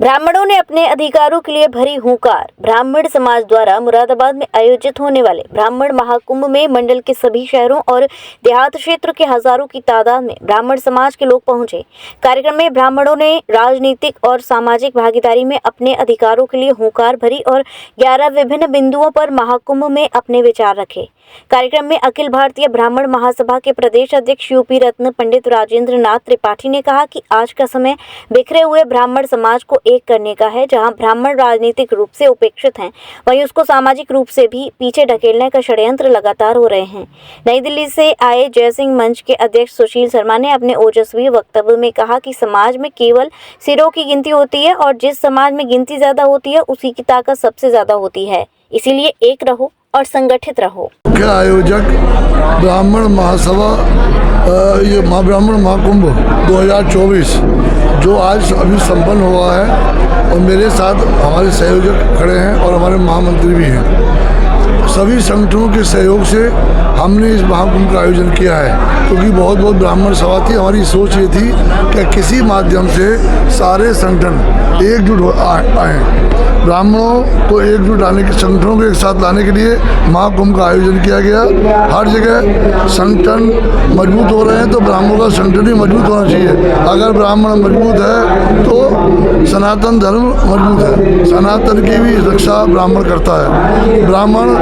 ब्राह्मणों ने अपने अधिकारों के लिए भरी हुंकार। ब्राह्मण समाज द्वारा मुरादाबाद में आयोजित होने वाले ब्राह्मण महाकुंभ में मंडल के सभी शहरों और देहात क्षेत्र के हजारों की तादाद में ब्राह्मण समाज के लोग पहुंचे। कार्यक्रम में ब्राह्मणों ने राजनीतिक और सामाजिक भागीदारी में अपने अधिकारों के लिए हुंकार भरी और 11 विभिन्न बिंदुओं पर महाकुंभ में अपने विचार रखे। कार्यक्रम में अखिल भारतीय ब्राह्मण महासभा के प्रदेश अध्यक्ष यूपी रत्न पंडित राजेंद्र नाथ त्रिपाठी ने कहा कि आज का समय बिखरे हुए ब्राह्मण समाज को एक करने का है। जहां ब्राह्मण राजनीतिक रूप से उपेक्षित हैं, वहीं उसको सामाजिक रूप से भी पीछे ढकेलने का षड्यंत्र लगातार हो रहे हैं। नई दिल्ली से आए जयसिंह मंच के अध्यक्ष सुशील शर्मा ने अपने ओजस्वी वक्तव्य में कहा कि समाज में केवल सिरों की गिनती होती है और जिस समाज में गिनती ज्यादा होती है उसी की ताकत सबसे ज्यादा होती है। इसीलिए एक रहो और संगठित रहो। मुख्य आयोजक ब्राह्मण महासभा ये ब्राह्मण महाकुंभ 2024 जो आज अभी संपन्न हुआ है और मेरे साथ हमारे संयोजक खड़े हैं और हमारे महामंत्री भी हैं। सभी संगठनों के सहयोग से हमने इस महाकुंभ का आयोजन किया है क्योंकि बहुत ब्राह्मण सभा थी। हमारी सोच ये थी कि किसी माध्यम से सारे संगठन एकजुट आए। ब्राह्मणों को एकजुट आने के संगठनों को एक साथ लाने के लिए महाकुंभ का आयोजन किया गया। हर जगह संगठन मजबूत हो रहे हैं तो ब्राह्मणों का संगठन ही मजबूत होना चाहिए। अगर ब्राह्मण मजबूत है तो सनातन धर्म मजबूत है। सनातन की भी रक्षा ब्राह्मण करता है। ब्राह्मण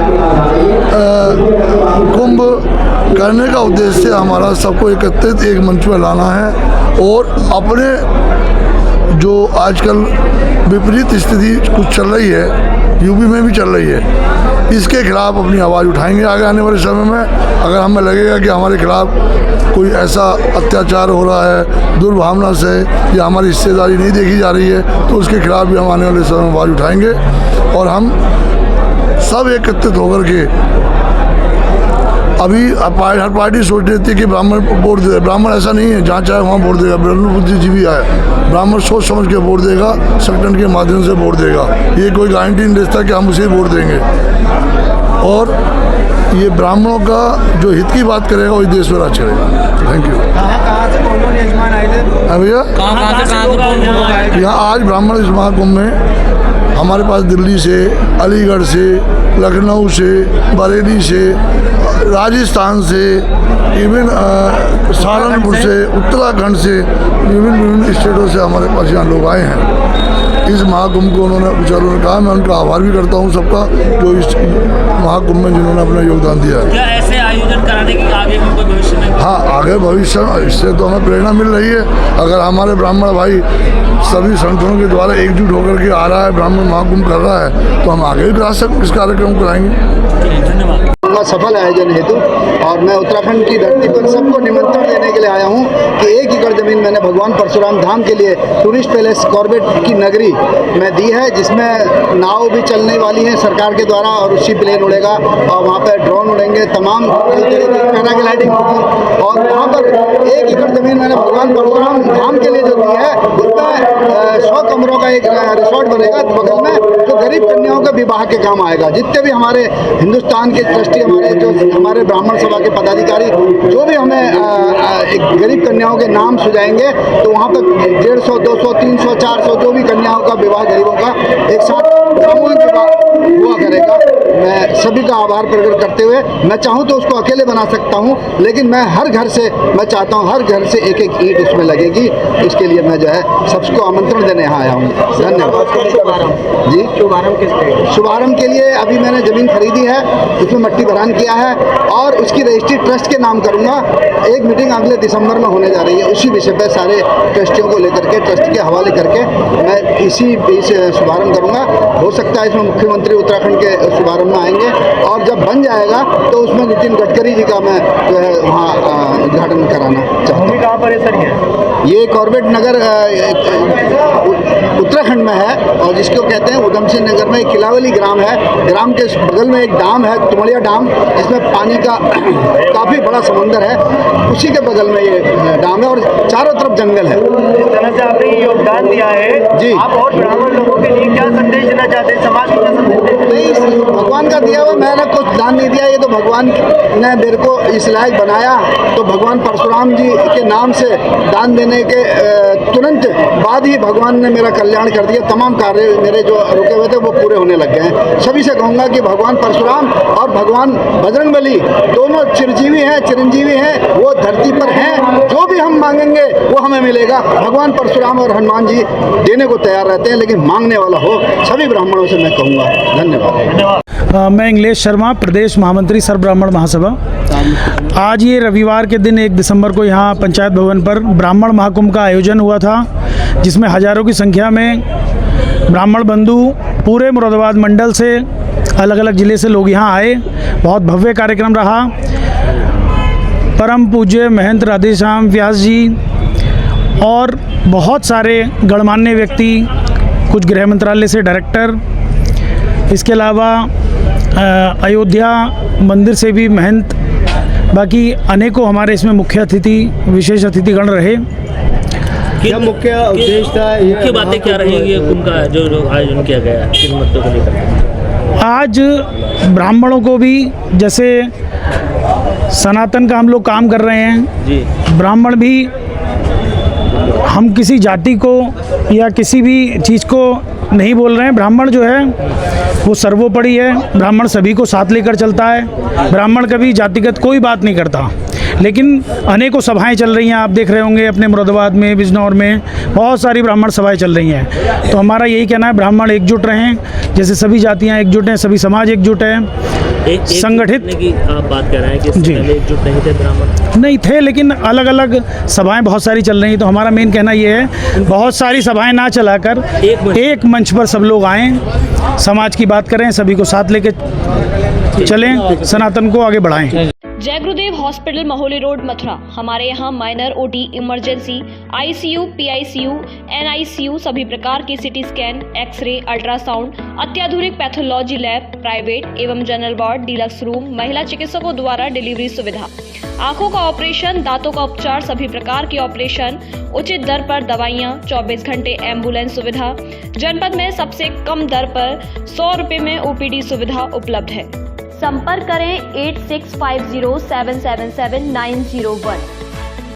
कुंभ करने का उद्देश्य हमारा सबको एकत्रित एक मंच में लाना है और अपने जो आजकल विपरीत स्थिति कुछ चल रही है, यूपी में भी चल रही है, इसके खिलाफ अपनी आवाज़ उठाएंगे आगे आने वाले समय में। अगर हमें लगेगा कि हमारे खिलाफ कोई ऐसा अत्याचार हो रहा है दुर्भावना से या हमारी हिस्सेदारी नहीं देखी जा रही है तो उसके खिलाफ भी हम आने वाले समय में आवाज़ उठाएंगे। और हम सब एकत्रित होकर के अभी हर पार्टी सोच रही थी कि ब्राह्मण वोट दे। ब्राह्मण ऐसा नहीं है जहाँ चाहे वहाँ वोट देगा। ब्रह्म बुद्धिजीवी है, ब्राह्मण सोच समझ के वोट देगा, संगठन के माध्यम से वोट देगा। ये कोई गारंटी नहीं देता कि हम उसे वोट देंगे। और ये ब्राह्मणों का जो हित की बात करेगा वही देश में राज चलेगा। Thank you. कहाँ से कौन यजमान आए थे भैया? यहाँ आज ब्राह्मण इस महाकुंभ में हमारे पास दिल्ली से, अलीगढ़ से, लखनऊ से, बरेली से, राजस्थान से, इवन सहारनपुर से, उत्तराखंड से, विभिन्न स्टेटों से हमारे पास यहाँ लोग आए हैं। इस महाकुंभ को उन्होंने विचारों ने कहा, मैं उनका आभार भी करता हूँ सबका जो इस महाकुंभ में जिन्होंने अपना योगदान दिया है। क्या ऐसे आयोजन कराने की आगे भी कोई भविष्य में? हाँ, आगे भविष्य इससे तो हमें प्रेरणा मिल रही है। अगर हमारे ब्राह्मण भाई सभी संगठनों के द्वारा एकजुट होकर के आ रहा है, ब्राह्मण महाकुंभ कर रहा है, तो हम आगे भी करा सकते इस कार्यक्रम कराएंगे। धन्यवाद। सफल आयोजन हेतु और मैं उत्तराखंड की धरती पर सबको निमंत्रण देने के लिए आया हूं कि 1 एकड़ जमीन मैंने भगवान परशुराम धाम के लिए टूरिस्ट पैलेस कॉर्बेट की नगरी में दी है, जिसमें नाव भी चलने वाली है सरकार के द्वारा और उसी प्लेन उड़ेगा और वहां पर ड्रोन उड़ेंगे, तमाम पैराग्लाइडिंग होगी। और वहाँ पर 1 एकड़ जमीन मैंने भगवान परशुराम धाम के लिए जो दी है उसमें 100 कमरों का एक रिसोर्ट बनेगा बगल में, जो गरीब कन्याओं के विवाह के काम आएगा। जितने भी हमारे हिंदुस्तान के ट्रस्टी, हमारे ब्राह्मण सभा के पदाधिकारी जो भी हमें एक गरीब कन्याओं के नाम सुझाएंगे तो वहाँ पर 150, 200, 300, 400 जो भी कन्याओं का विवाह गरीबों का एक साथ सामूहिक विवाह हुआ करेगा। मैं सभी का आभार प्रकट करते हुए, मैं चाहूँ तो उसको अकेले बना सकता हूँ, लेकिन मैं हर घर से मैं चाहता हूँ हर घर से एक एक ईंट उसमें लगेगी। इसके लिए मैं जो है सबको आमंत्रण देने यहाँ आया हूँ। धन्यवाद जी। शुभारंभ के लिए अभी मैंने ज़मीन खरीदी है, उसमें मट्टी भरान किया है और उसकी रजिस्ट्री ट्रस्ट के नाम करूँगा। एक मीटिंग अगले दिसंबर में होने जा रही है, उसी विषय पर सारे ट्रस्टियों को लेकर के, ट्रस्ट के हवाले करके मैं इसी शुभारंभ करूँगा। हो सकता है इसमें मुख्यमंत्री उत्तराखंड के शुभारंभ में आएंगे और जब बन जाएगा तो उसमें नितिन गडकरी जी का मैं जो है वहाँ उद्घाटन कराना चाहता हूँ। कहाँ पर है सर? ये कॉर्बेट नगर उत्तराखंड में है और जिसको कहते हैं उधम सिंह नगर में एक किलावली ग्राम है। ग्राम के बगल में एक डाम है, तुमलिया डाम, जिसमें पानी का काफ़ी बड़ा समुंदर है। उसी के बगल में ये डाम है और चारों तरफ जंगल है। जिस तरह से आपने ये योगदान दिया है जी, आप और ब्राह्मण लोगों के लिए क्या संदेश देना चाहते हैं? समाज को क्या संदेश देना? नहीं, भगवान का दिया हुआ मैंने कुछ दान नहीं दिया, ये तो भगवान ने मेरे को इस लायक बनाया। तो भगवान परशुराम जी के नाम से दान देने के तुरंत बाद ही भगवान ने मेरा कल्याण कर दिया। और ये तमाम कार्य मेरे जो रुके हुए थे वो पूरे होने लग गए हैं। सभी से कहूँगा कि भगवान परशुराम और भगवान बजरंगबली दोनों चिरंजीवी हैं, वो धरती पर हैं। जो भी हम मांगेंगे वो हमें मिलेगा। भगवान परशुराम और हनुमान जी देने को तैयार रहते हैं, लेकिन मांगने वाला हो। सभी ब्राह्मणों से मैं कहूँगा धन्यवाद। मैं इंग्लेश शर्मा, प्रदेश महामंत्री सर्व ब्राह्मण महासभा। आज ये रविवार के दिन 1 दिसंबर को यहाँ पंचायत भवन पर ब्राह्मण महाकुंभ का आयोजन हुआ था, जिसमें हजारों की संख्या में ब्राह्मण बंधु पूरे मुरादाबाद मंडल से, अलग अलग ज़िले से लोग यहाँ आए। बहुत भव्य कार्यक्रम रहा। परम पूज्य महंत राधेश्याम व्यास जी और बहुत सारे गणमान्य व्यक्ति, कुछ गृह मंत्रालय से डायरेक्टर, इसके अलावा अयोध्या मंदिर से भी महंत, बाकी अनेकों हमारे इसमें मुख्य अतिथि, विशेष अतिथिगण रहे। क्या मुख्य उद्देश्य था? मुख्य बातें क्या रहेंगी कुंभ का जो आयोजन किया गया है, किन मुद्दों को लेकर? आज ब्राह्मणों को भी, जैसे सनातन का हम लोग काम कर रहे हैं जी, ब्राह्मण भी, हम किसी जाति को या किसी भी चीज़ को नहीं बोल रहे हैं। ब्राह्मण जो है वो सर्वोपरि है। ब्राह्मण सभी को साथ लेकर चलता है। ब्राह्मण कभी जातिगत कोई बात नहीं करता। लेकिन अनेकों सभाएं चल रही हैं, आप देख रहे होंगे अपने मुरादाबाद में, बिजनौर में बहुत सारी ब्राह्मण सभाएं चल रही हैं। तो हमारा यही कहना है, ब्राह्मण एकजुट रहें, जैसे सभी जातियाँ एकजुट हैं, सभी समाज एकजुट हैं, संगठित की आप बात कर रहे हैं कि जी, पहले एकजुट नहीं थे ब्राह्मण? नहीं थे, लेकिन अलग अलग सभाएं बहुत सारी चल रही हैं। तो हमारा मेन कहना ये है, बहुत सारी सभाएं ना चलाकर एक मंच पर सब लोग आएँ, समाज की बात करें, सभी को साथ लेके चलें, सनातन को आगे बढ़ाएं। जय गुरुदेव हॉस्पिटल, महोली रोड, मथुरा। हमारे यहाँ minor, OT, emergency, ICU, PICU, NICU, सभी प्रकार की सिटी स्कैन, एक्सरे, अल्ट्रासाउंड, अत्याधुनिक पैथोलॉजी लैब, प्राइवेट एवं जनरल वार्ड, डीलक्स रूम, महिला चिकित्सकों द्वारा डिलीवरी सुविधा, आंखों का ऑपरेशन, दांतों का उपचार, सभी प्रकार की ऑपरेशन, उचित दर पर दवाइयाँ, 24 घंटे एम्बुलेंस सुविधा। जनपद में सबसे कम दर पर 100 रुपये में ओपीडी सुविधा उपलब्ध है। संपर्क करें 8650777901।